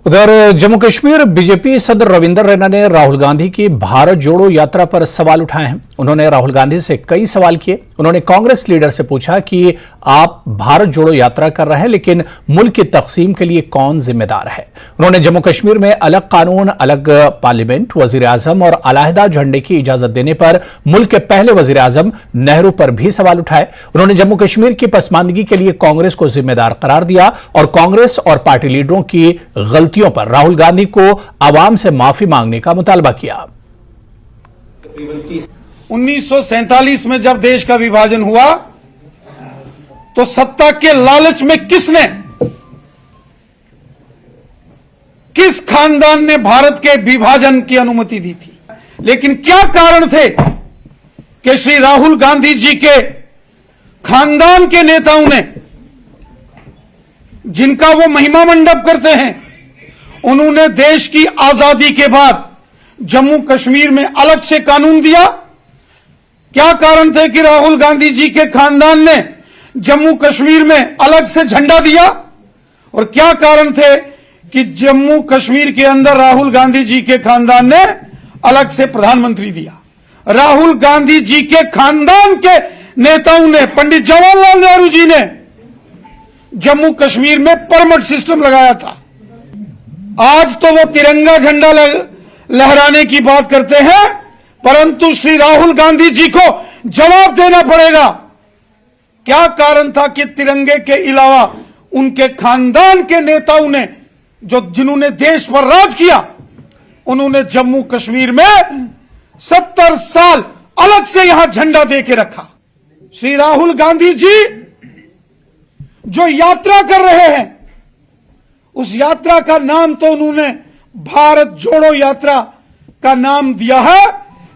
उधर जम्मू कश्मीर बीजेपी सदर रविंदर रैना ने राहुल गांधी की भारत जोड़ो यात्रा पर सवाल उठाए हैं। उन्होंने राहुल गांधी से कई सवाल किए। उन्होंने कांग्रेस लीडर से पूछा कि आप भारत जोड़ो यात्रा कर रहे हैं, लेकिन मुल्क की तकसीम के लिए कौन जिम्मेदार है। उन्होंने जम्मू कश्मीर में अलग कानून, अलग पार्लियामेंट, वजीर आजम और अलहदा झंडे की इजाजत देने पर मुल्क के पहले वजीर आजम नेहरू पर भी सवाल उठाए। उन्होंने जम्मू कश्मीर की पसमानदगी के लिए कांग्रेस को जिम्मेदार करार दिया और कांग्रेस और पार्टी लीडरों की गलतियों पर राहुल गांधी को आवाम से माफी मांगने का मुतालबा किया। 1947 में जब देश का विभाजन हुआ तो सत्ता के लालच में किस खानदान ने भारत के विभाजन की अनुमति दी थी। लेकिन क्या कारण थे कि श्री राहुल गांधी जी के खानदान के नेताओं ने, जिनका वो महिमा मंडप करते हैं, उन्होंने देश की आजादी के बाद जम्मू कश्मीर में अलग से कानून दिया। क्या कारण थे कि राहुल गांधी जी के खानदान ने जम्मू कश्मीर में अलग से झंडा दिया, और क्या कारण थे कि जम्मू कश्मीर के अंदर राहुल गांधी जी के खानदान ने अलग से प्रधानमंत्री दिया। राहुल गांधी जी के खानदान के नेताओं ने, पंडित जवाहरलाल नेहरू जी ने जम्मू कश्मीर में परमिट सिस्टम लगाया था। आज तो वो तिरंगा झंडा लहराने की बात करते हैं, परंतु श्री राहुल गांधी जी को जवाब देना पड़ेगा, क्या कारण था कि तिरंगे के अलावा उनके खानदान के नेताओं ने, जिन्होंने देश पर राज किया, उन्होंने जम्मू कश्मीर में 70 साल अलग से यहां झंडा दे के रखा। श्री राहुल गांधी जी जो यात्रा कर रहे हैं, उस यात्रा का नाम तो उन्होंने भारत जोड़ो यात्रा का नाम दिया है,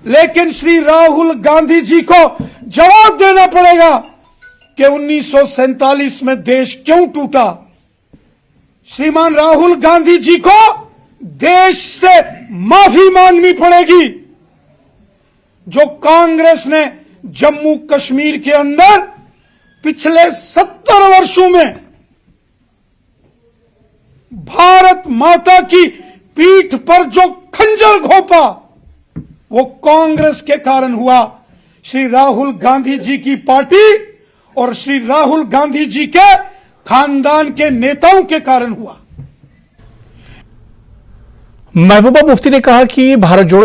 लेकिन श्री राहुल गांधी जी को जवाब देना पड़ेगा कि 1947 में देश क्यों टूटा। श्रीमान राहुल गांधी जी को देश से माफी मांगनी पड़ेगी। जो कांग्रेस ने जम्मू कश्मीर के अंदर पिछले 70 वर्षों में भारत माता की पीठ पर जो खंजर घोंपा, वो कांग्रेस के कारण हुआ। श्री राहुल गांधी जी की पार्टी और श्री राहुल गांधी जी के खानदान के नेताओं के कारण हुआ। महबूबा मुफ्ती ने कहा कि भारत जोड़ो